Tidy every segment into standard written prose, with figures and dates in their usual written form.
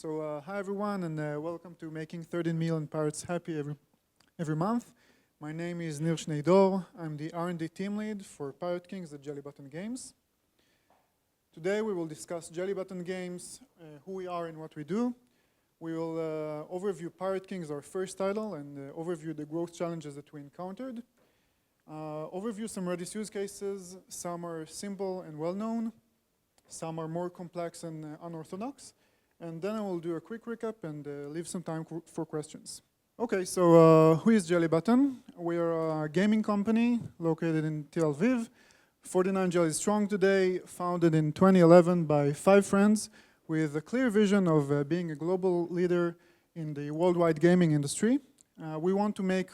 So hi everyone, and welcome to Making 13 Million Pirates Happy every month. My name is Nir Shney-dor. I'm the R&D team lead for Pirate Kings at Jelly Button Games. Today we will discuss Jelly Button Games, who we are and what we do. We will overview Pirate Kings, our first title, and overview the growth challenges that we encountered. Overview some Redis use cases. Some are simple and well-known. Some are more complex and unorthodox. And then I will do a quick recap and leave some time for questions. Okay, so who is Jelly Button? We are a gaming company located in Tel Aviv. 49 Jelly strong today, founded in 2011 by 5 friends with a clear vision of being a global leader in the worldwide gaming industry. We want to make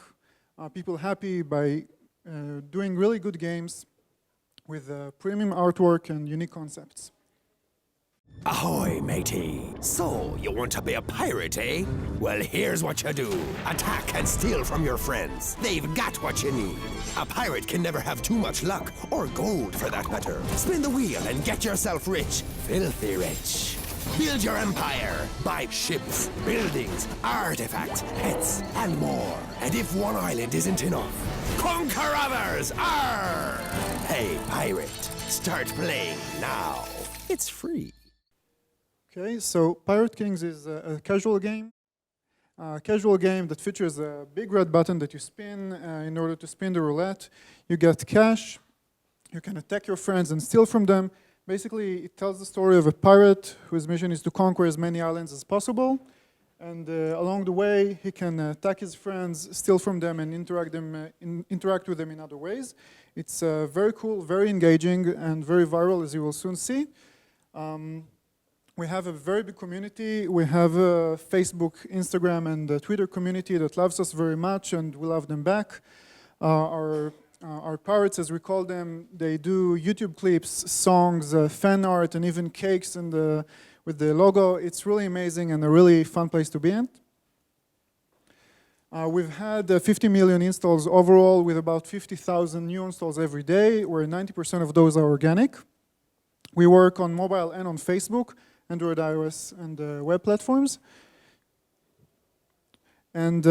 people happy by doing really good games with premium artwork and unique concepts. Ahoy, matey. So, you want to be a pirate, eh? Well, here's what you do. Attack and steal from your friends. They've got what you need. A pirate can never have too much luck, or gold for that matter. Spin the wheel and get yourself rich. Filthy rich. Build your empire. Buy ships, buildings, artifacts, pets, and more. And if one island isn't enough, conquer others! Arr! Hey, pirate, start playing now. It's free. Okay, so Pirate Kings is a casual game. A casual game that features a big red button that you spin in order to spin the roulette. You get cash. You can attack your friends and steal from them. Basically, it tells the story of a pirate whose mission is to conquer as many islands as possible. And along the way, he can attack his friends, steal from them, and interact with them in other ways. It's very cool, very engaging, and very viral, as you will soon see. We have a very big community. We have a Facebook, Instagram, and a Twitter community that loves us very much, and we love them back. Our pirates, as we call them, they do YouTube clips, songs, fan art, and even cakes with the logo. It's really amazing and a really fun place to be in. We've had 50 million installs overall, with about 50,000 new installs every day, where 90% of those are organic. We work on mobile and on Facebook, Android, iOS, and web platforms. And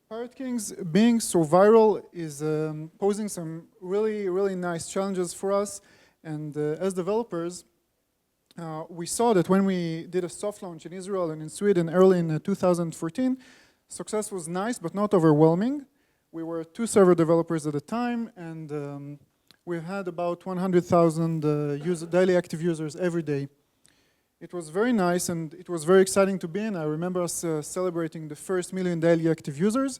Pirate Kings, being so viral, is posing some really nice challenges for us. And as developers, we saw that when we did a soft launch in Israel and in Sweden early in 2014, success was nice but not overwhelming. We were 2 server developers at the time, and we had about 100,000 daily active users every day. It was very nice and it was very exciting to be in. I remember us celebrating the first 1 million daily active users.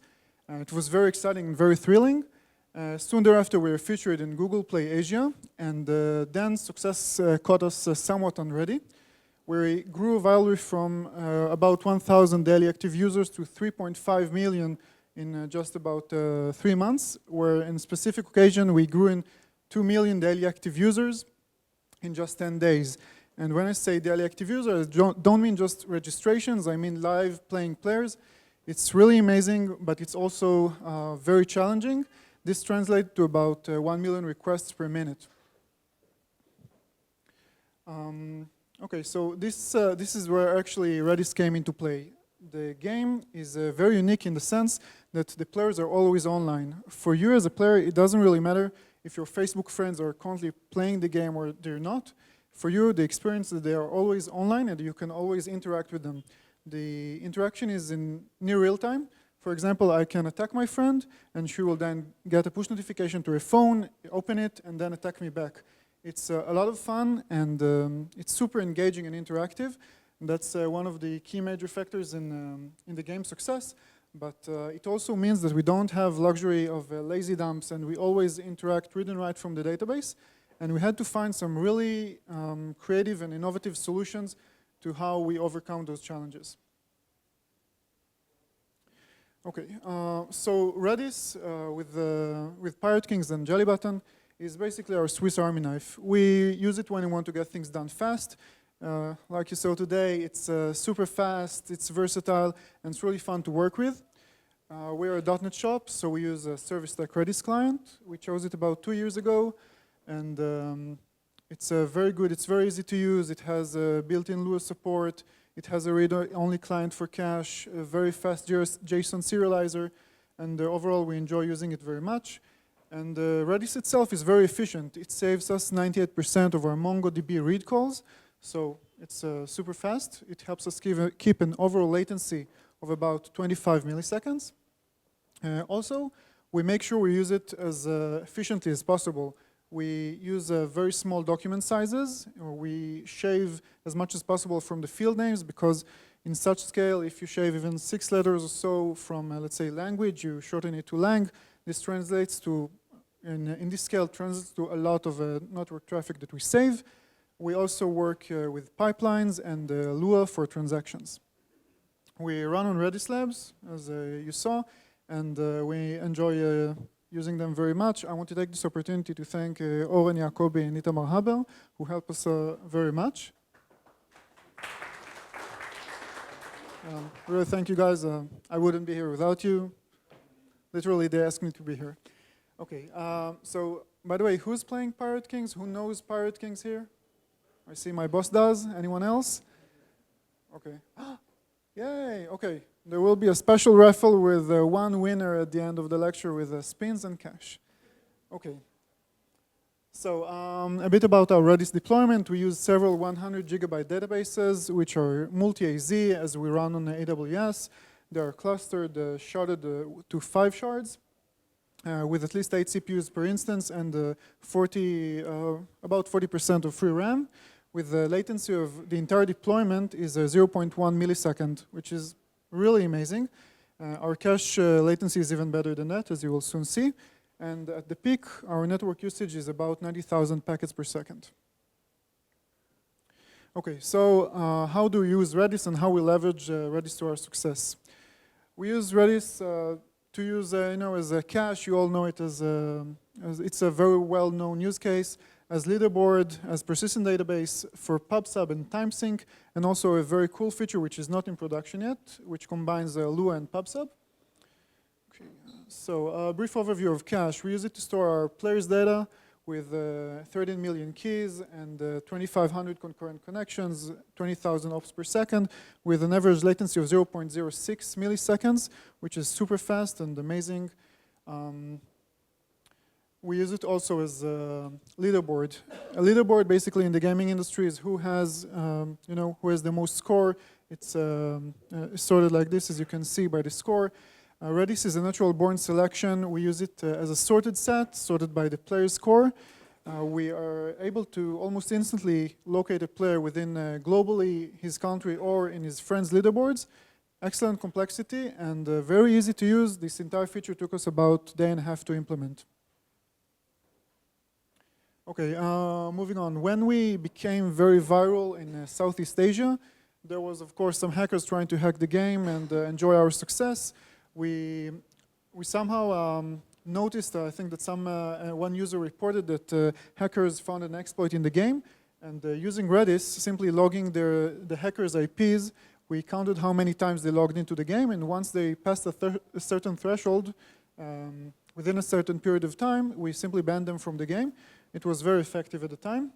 It was very exciting and very thrilling. Soon thereafter, we were featured in Google Play Asia, and then success caught us somewhat unready. We grew virally from about 1,000 daily active users to 3.5 million in just about 3 months, where in a specific occasion we grew in 2 million daily active users in just 10 days. And when I say daily active users, I don't mean just registrations, I mean live playing players. It's really amazing, but it's also very challenging. This translates to about 1 million requests per minute. Okay, so this is where actually Redis came into play. The game is very unique in the sense that the players are always online. For you as a player, it doesn't really matter if your Facebook friends are currently playing the game or they're not. For you, the experience is that they are always online and you can always interact with them. The interaction is in near real time. For example, I can attack my friend and she will then get a push notification to her phone, open it, and then attack me back. It's a lot of fun and it's super engaging and interactive. And that's one of the key major factors in the game's success. But it also means that we don't have luxury of lazy dumps and we always interact, read and write from the database. And we had to find some really creative and innovative solutions to how we overcome those challenges. Okay, so Redis with Pirate Kings and Jelly Button is basically our Swiss Army knife. We use it when we want to get things done fast. Like you saw today, it's super fast, it's versatile, and it's really fun to work with. We're a .NET shop, so we use a service like Redis client. We chose it about 2 years ago, and It's very good, it's very easy to use, it has built-in Lua support, it has a read-only client for cache, a very fast JSON serializer, and overall we enjoy using it very much. And Redis itself is very efficient. It saves us 98% of our MongoDB read calls, so it's super fast. It helps us keep an overall latency of about 25 milliseconds. Also, we make sure we use it as efficiently as possible. We use very small document sizes. We shave as much as possible from the field names, because in such scale, if you shave even 6 letters or so from, let's say, language, you shorten it to lang. This translates to, in this scale, translates to a lot of network traffic that we save. We also work with pipelines and Lua for transactions. We run on Redis Labs, as you saw, and we enjoy using them very much. I want to take this opportunity to thank Oren Yacobi and Itamar Haber, who help us very much. Really thank you guys. I wouldn't be here without you. Literally, they asked me to be here. Okay, so by the way, who's playing Pirate Kings? Who knows Pirate Kings here? I see my boss does. Anyone else? Okay. Yay, okay. There will be a special raffle with one winner at the end of the lecture with spins and cash. Okay. So a bit about our Redis deployment. We use several 100 gigabyte databases, which are multi-AZ as we run on AWS. They are clustered, sharded to 5 shards with at least 8 CPUs per instance and about 40% of free RAM, with the latency of the entire deployment is 0.1 millisecond, which is really amazing. Our cache latency is even better than that, as you will soon see. And at the peak, our network usage is about 90,000 packets per second. Okay, so how do we use Redis and how we leverage Redis to our success? We use Redis to use, as a cache. You all know it as it's a very well-known use case, as leaderboard, as persistent database for PubSub and Timesink, and also a very cool feature which is not in production yet, which combines Lua and PubSub. Okay. So a brief overview of cache. We use it to store our players' data with 13 million keys and 2,500 concurrent connections, 20,000 ops per second, with an average latency of 0.06 milliseconds, which is super fast and amazing. We use it also as a leaderboard. A leaderboard, basically, in the gaming industry is who has, who has the most score. It's sorted like this, as you can see by the score. Redis is a natural-born selection. We use it as a sorted set, sorted by the player's score. We are able to almost instantly locate a player within globally his country or in his friends' leaderboards. Excellent complexity and very easy to use. This entire feature took us about a day and a half to implement. Okay, moving on. When we became very viral in Southeast Asia, there was, of course, some hackers trying to hack the game and enjoy our success. We somehow noticed, I think that one user reported that hackers found an exploit in the game, and using Redis, simply logging the hackers' IPs, we counted how many times they logged into the game, and once they passed a certain threshold, within a certain period of time, we simply banned them from the game. It was very effective at the time.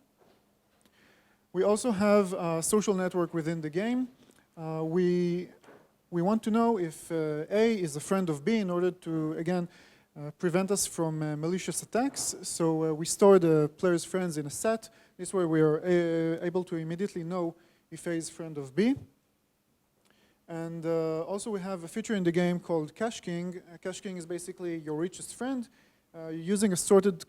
We also have a social network within the game. We want to know if A is a friend of B in order to, again, prevent us from malicious attacks. So we store the player's friends in a set. This way we are able to immediately know if A is friend of B. And also we have a feature in the game called Cache King. Cache King is basically your richest friend. Using a sorted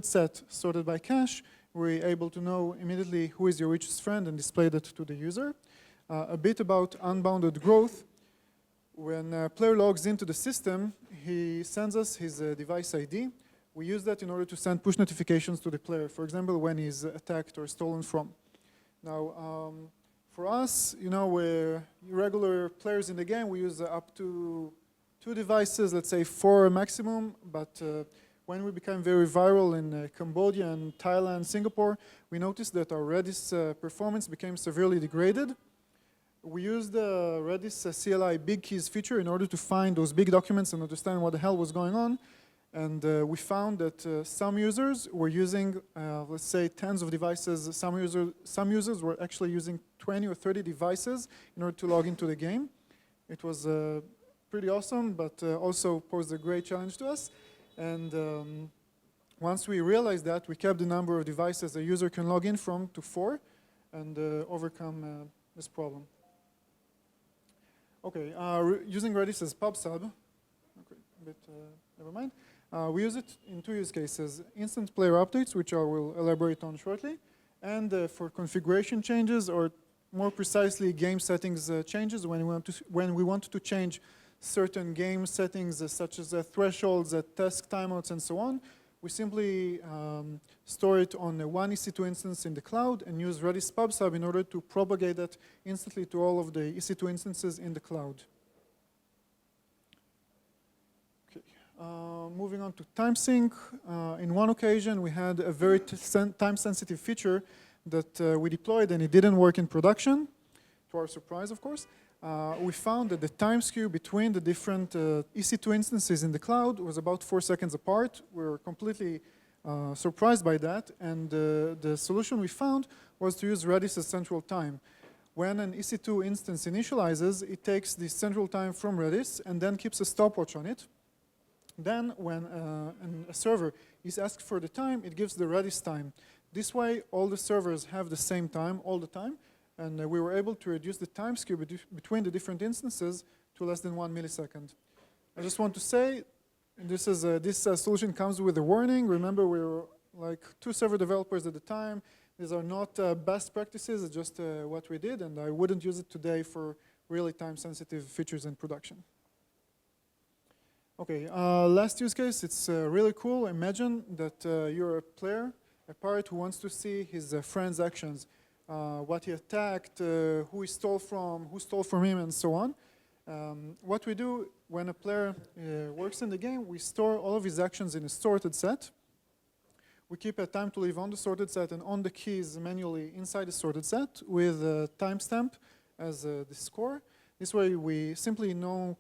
set sorted by cache, we're able to know immediately who is your richest friend and display that to the user. A bit about unbounded growth. When a player logs into the system, he sends us his device ID. We use that in order to send push notifications to the player, for example, when he's attacked or stolen from. Now, for us, we're regular players in the game. We use up to 2 devices, let's say 4 maximum, but when we became very viral in Cambodia and Thailand, Singapore, we noticed that our Redis performance became severely degraded. We used the Redis CLI big keys feature in order to find those big documents and understand what the hell was going on. And we found that some users were using, let's say, tens of devices. Some users were actually using 20 or 30 devices in order to log into the game. It was pretty awesome, but also posed a great challenge to us. And once we realized that, we kept the number of devices a user can log in from to 4 and overcome this problem. Okay, using Redis as PubSub, okay, but never mind. We use it in 2 use cases: instant player updates, which I will elaborate on shortly, and for configuration changes, or more precisely, game settings changes when we want to change certain game settings, such as thresholds, task timeouts, and so on. We simply store it on one EC2 instance in the cloud and use Redis PubSub in order to propagate that instantly to all of the EC2 instances in the cloud. Moving on to Timesink. In one occasion, we had a very time-sensitive feature that we deployed, and it didn't work in production, to our surprise, of course. We found that the time skew between the different EC2 instances in the cloud was about 4 seconds apart. We were completely surprised by that, and the solution we found was to use Redis as central time. When an EC2 instance initializes, it takes the central time from Redis and then keeps a stopwatch on it. Then, when a server is asked for the time, it gives the Redis time. This way, all the servers have the same time all the time, and we were able to reduce the time skew between the different instances to less than 1 millisecond. I just want to say, this solution comes with a warning. Remember, we were like 2 server developers at the time. These are not best practices, it's just what we did, and I wouldn't use it today for really time-sensitive features in production. Okay, last use case, it's really cool. Imagine that you're a player, a pirate who wants to see his friend's actions, what he attacked, who he stole from him, and so on. What we do when a player works in the game, we store all of his actions in a sorted set. We keep a time to live on the sorted set and on the keys manually inside the sorted set with a timestamp as the score. This way we simply know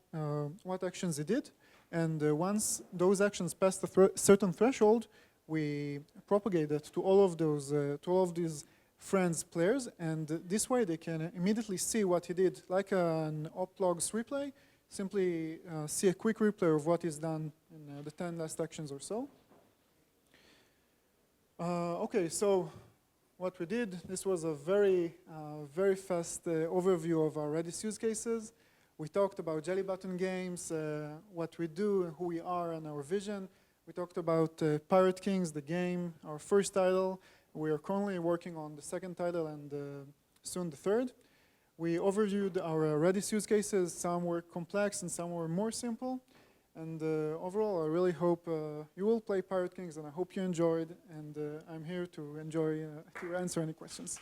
what actions he did. And once those actions pass the certain threshold, we propagate that to all of these friends players, and this way they can immediately see what he did, like an oplogs replay. Simply see a quick replay of what is done in the 10 last actions or so. Okay, so what we did, this was a very fast overview of our Redis use cases. We talked about jelly button games, what we do, who we are, and our vision. We talked about Pirate Kings, the game, our first title. We are currently working on the second title and soon the third. We overviewed our Redis use cases. Some were complex and some were more simple. And overall, I really hope you will play Pirate Kings, and I hope you enjoyed. And I'm here to to answer any questions.